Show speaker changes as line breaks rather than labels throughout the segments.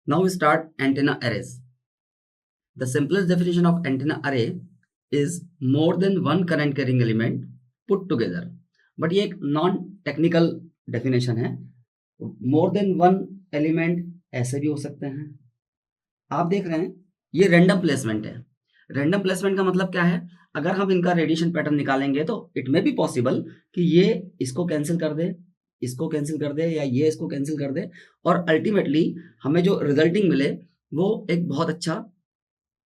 Now we start antenna arrays. The simplest definition of antenna array is more than one current carrying element put together. But ये एक non technical definition है. More than one element ऐसे भी हो सकते हैं. आप देख रहे हैं ये रैंडम प्लेसमेंट है. रैंडम प्लेसमेंट का मतलब क्या है? अगर हम इनका रेडिएशन पैटर्न निकालेंगे तो इट मे बी पॉसिबल कि ये इसको कैंसिल कर दे, इसको कैंसिल कर दे, या ये इसको कैंसिल कर दे, और अल्टीमेटली हमें जो रिजल्टिंग मिले वो एक बहुत अच्छा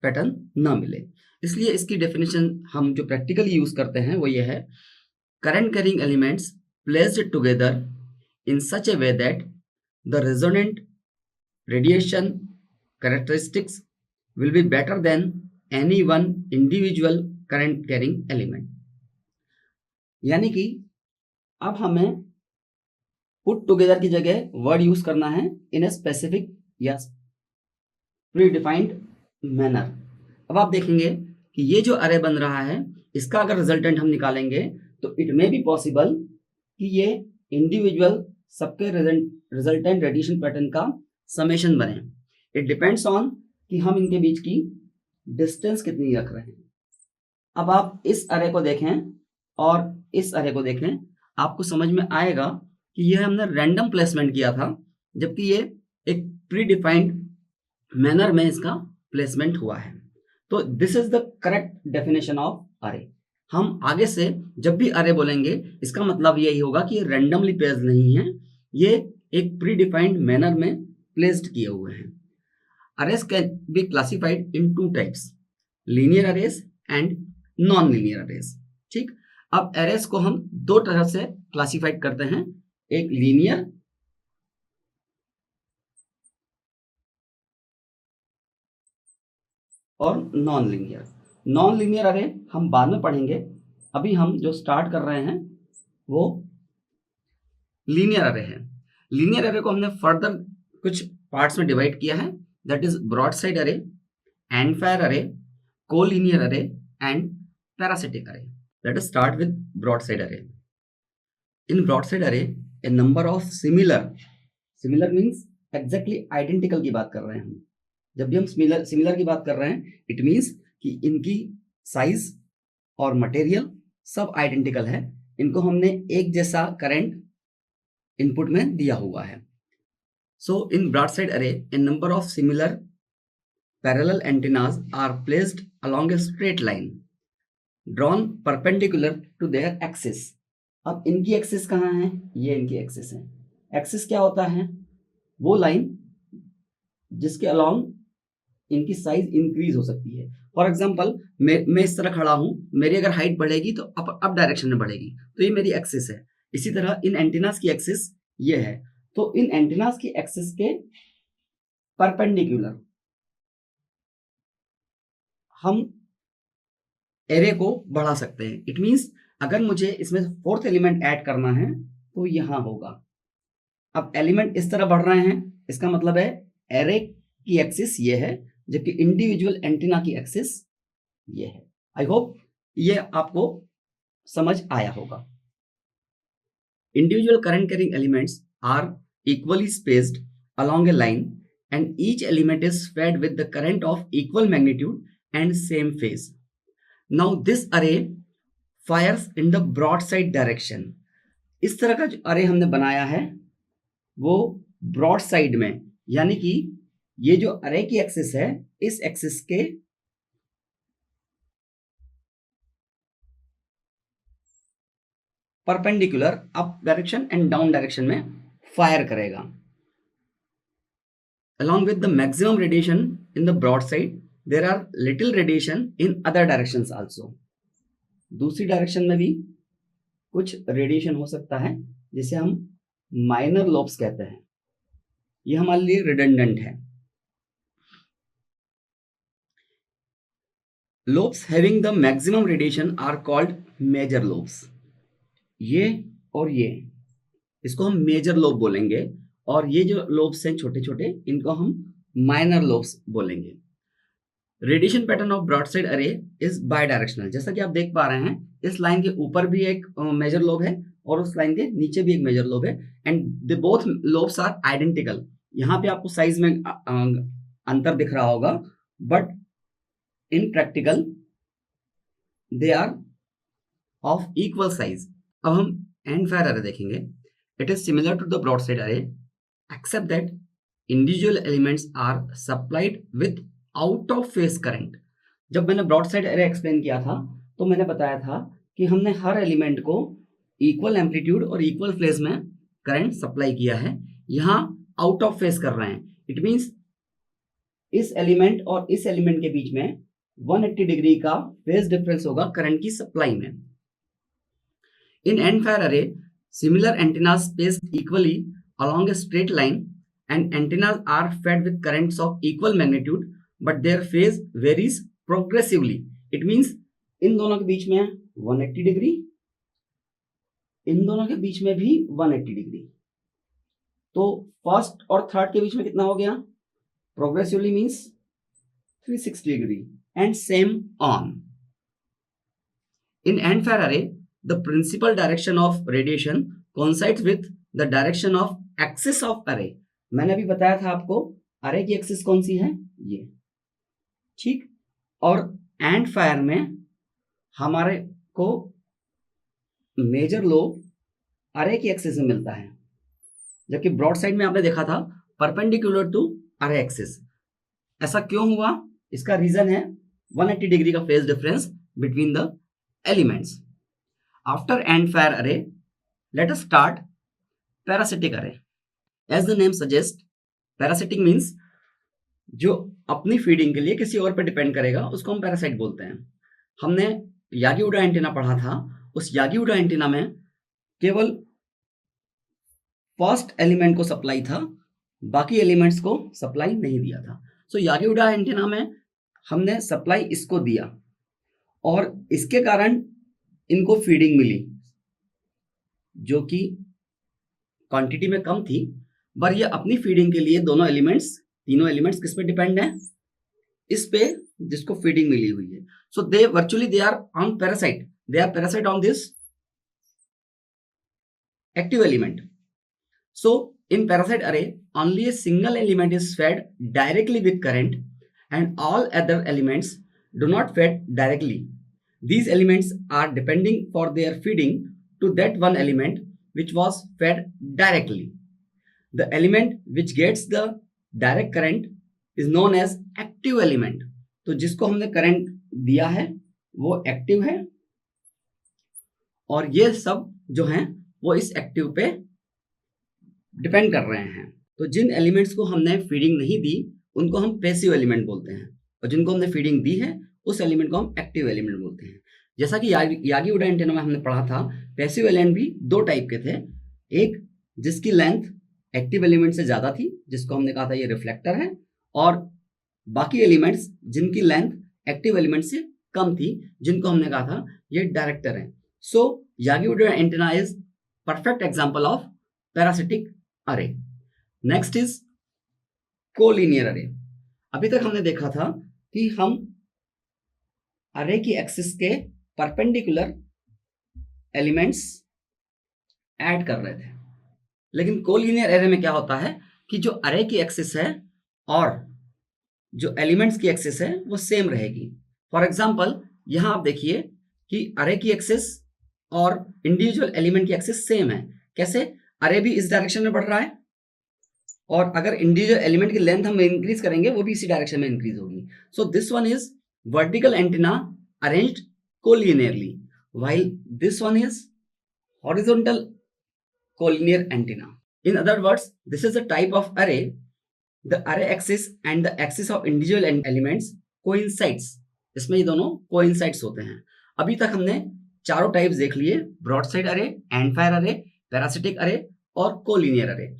पैटर्न ना मिले. इसलिए इसकी डेफिनेशन हम जो प्रैक्टिकली यूज करते हैं वो ये है: current carrying elements placed together in such A way that the resonant radiation characteristics will be better than any one individual current carrying element. यानी कि अब हमें पुट टुगेदर की जगह वर्ड यूज करना है इन ए स्पेसिफिक या प्री डिफाइंड मैनर. अब आप देखेंगे कि ये जो अरे बन रहा है इसका अगर रिजल्टेंट हम निकालेंगे तो इट मे बी पॉसिबल कि ये इंडिविजुअल सबके रिजल्टेंट रेडिएशन पैटर्न का समेशन बने. इट डिपेंड्स ऑन कि हम इनके बीच की डिस्टेंस कितनी रख रहे हैं. अब आप इस अरे को देखें और इस अरे को देखें, आपको समझ में आएगा कि ये हमने रैंडम प्लेसमेंट किया था, जबकि ये एक प्री डिफाइंड मैनर में इसका प्लेसमेंट हुआ है. तो this is the correct definition of अरे. हम आगे से जब भी अरे बोलेंगे इसका मतलब यही होगा कि ये रैंडमली प्लेस्ड नहीं है, ये एक प्री डिफाइंड मैनर में प्लेस्ड किए हुए हैं. Arrays can be classified in two types: linear arrays and non-linear arrays. ठीक. अब arrays को हम दो तरह से क्लासिफाइड करते हैं, एक लीनियर और non linear. Non linear array हम बाद में पढ़ेंगे. अभी हम जो स्टार्ट कर रहे हैं वो लीनियर अरे है. लीनियर अरे को हमने फर्दर कुछ पार्ट्स में डिवाइड किया है. That is broadside array, end-fire array, collinear array, and parasitic array. Let us start with broadside array. In broadside array, a number of similar means exactly identical की बात कर रहे हैं हम. जब भी हम similar की बात कर रहे हैं, it means कि इनकी साइज और मटेरियल सब आइडेंटिकल है. इनको हमने एक जैसा करंट इनपुट में दिया हुआ है. So in broadside array, a number of similar parallel antennas are placed along a straight line drawn perpendicular to their axis. अब इनकी एक्सिस कहाँ है? ये इनकी एक्सिस है. एक्सिस क्या होता है? वो लाइन जिसके अलोंग इनकी साइज इंक्रीज हो सकती है. फॉर एग्जाम्पल मैं इस तरह खड़ा हूं, मेरी अगर हाइट बढ़ेगी तो अप डायरेक्शन में बढ़ेगी, तो ये मेरी एक्सिस है. इसी तरह इन एंटीनास की एक्सिस ये है. तो इन एंटीनास की एक्सिस के परपेंडिकुलर हम एरे को बढ़ा सकते हैं. इट मींस अगर मुझे इसमें फोर्थ एलिमेंट ऐड करना है तो यहां होगा. अब एलिमेंट इस तरह बढ़ रहे हैं, इसका मतलब है एरे की एक्सिस ये है, जबकि इंडिविजुअल एंटीना की एक्सिस ये है. आई होप ये आपको समझ आया होगा. Individual current carrying elements are equally spaced along a line, and each element is fed with the current of equal magnitude and same phase. Now this array fires in the broadside direction. इस तरह का जो अरे हमने बनाया है वो broad side में, यानी कि ये जो अरे की एक्सिस है इस एक्सिस के perpendicular up direction and down direction में फायर करेगा. Along with the maximum radiation in the broadside, there are little radiation in other directions also. दूसरी डायरेक्शन में भी कुछ रेडिएशन हो सकता है जिसे हम माइनर लोब्स कहते हैं. ये हमारे लिए रिडंडेंट है. Lobes having the maximum radiation are called major lobes. ये और ये, इसको हम मेजर लोब बोलेंगे, और ये जो लोब्स हैं छोटे छोटे इनको हम माइनर लोब्स बोलेंगे. रेडिएशन पैटर्न ऑफ ब्रॉडसाइड अरे इज बाय डायरेक्शनल. जैसा कि आप देख पा रहे हैं इस लाइन के ऊपर भी एक मेजर लोब है और उस लाइन के नीचे भी एक मेजर लोब है, and they both lobes are identical. यहाँ पे आपको साइज में अंतर दिख रहा होगा, but in practical they are of equal size. अब हम एंड फायर अरे देखेंगे। It is similar to the broad side array except that individual elements are supplied with out of phase current. जब मैंने ब्रॉड साइड अरे explain किया था तो मैंने बताया था कि हमने हर एलिमेंट को इक्वल एम्पलीट्यूड और इक्वल फेज में करंट सप्लाई किया है। यहाँ आउट ऑफ फेस कर रहे हैं, इट मींस इस एलिमेंट और इस एलिमेंट के बीच में 180 डिग्री का फेज डिफरेंस होगा करंट की सप्लाई में। इन एंड फायर अरे similar antennas spaced equally along a straight line and antennas are fed with currents of equal magnitude but their phase varies progressively. It means इन दोनों के बीच में 180 degree, इन दोनों के बीच में भी 180 डिग्री। तो फर्स्ट और थर्ड के बीच में कितना हो गया? Progressively means 360 degree and same on. In end fire array the principal direction of radiation coincides with the direction of axis of array. मैंने अभी बताया था आपको अरे की एक्सिस कौन सी है, ये, ठीक। और एंड फायर में हमारे को मेजर लोब अरे की एक्सिस में मिलता है, जबकि ब्रॉड साइड में आपने देखा था परपेंडिकुलर टू अरे एक्सिस। ऐसा क्यों हुआ? इसका रीजन है 180 डिग्री का phase difference between the elements. After and fire अरे let us start parasitic array. As the name suggests, parasitic means जो अपनी फीडिंग के लिए किसी और पे डिपेंड करेगा उसको हम पैरासाइट बोलते हैं। हमने यागी उडा एंटीना पढ़ा था, उस यागी उडा एंटीना में केवल फर्स्ट एलिमेंट को सप्लाई था, बाकी एलिमेंट्स को सप्लाई नहीं दिया था। सो यागी उडा एंटीना में हमने सप्लाई इसको दिया और इसके कारण इनको फीडिंग मिली जो कि क्वांटिटी में कम थी, पर ये अपनी फीडिंग के लिए दोनों एलिमेंट्स, तीनों एलिमेंट्स किस पे डिपेंड हैं? इस पे जिसको फीडिंग मिली हुई है। So they virtually they are on parasite, they are parasite on this active element. So in parasite array only a single element is fed directly with current and all other elements do not fed directly. These elements are depending for their feeding to that one element which was fed directly. The element which gets the direct current is known as active element. तो जिसको हमने current दिया है वो active है और ये सब जो हैं वो इस एक्टिव पे डिपेंड कर रहे हैं। तो जिन एलिमेंट्स को हमने फीडिंग नहीं दी उनको हम पैसिव एलिमेंट बोलते हैं और जिनको हमने फीडिंग दी है उस एलिमेंट को हम एक्टिव एलिमेंट बोलते हैं। जैसा कि यागी उडा एंटीना में हमने पढ़ा था, पैसिव एलिमेंट भी दो टाइप के थे। एक जिसकी लेंथ एक्टिव एलिमेंट से ज्यादा थी, जिसको हमने कहा था ये रिफ्लेक्टर है, और बाकी एलिमेंट्स जिनकी लेंथ एक्टिव एलिमेंट से कम थी, जिनको हमने कहा था ये डायरेक्टर है। So Yagi Uda antenna is perfect example of parasitic array. Next is collinear array. अभी तक हमने देखा था कि हम अरे की एक्सिस के परपेंडिकुलर एलिमेंट्स ऐड कर रहे थे, लेकिन कोलिनियर अरे में क्या होता है कि जो अरे की एक्सिस है और जो एलिमेंट्स की एक्सिस है वो सेम रहेगी। फॉर एग्जांपल यहां आप देखिए कि अरे की एक्सिस और इंडिविजुअल एलिमेंट की एक्सिस सेम है। कैसे? अरे भी इस डायरेक्शन में बढ़ रहा है और अगर इंडिविजुअल एलिमेंट की लेंथ हम इंक्रीज करेंगे वो भी इसी डायरेक्शन में इंक्रीज होगी। So this one is vertical antenna arranged collinearly while this one is horizontal collinear antenna. In other words, this is a type of array. The array axis and the axis of individual elements coincides. इसमें ये दोनों coincides होते हैं। अभी तक हमने चारों types देख लिए, ब्रॉड साइड अरे, एंड फायर अरे, पैरासिटिक अरे और कोलिनियर अरे।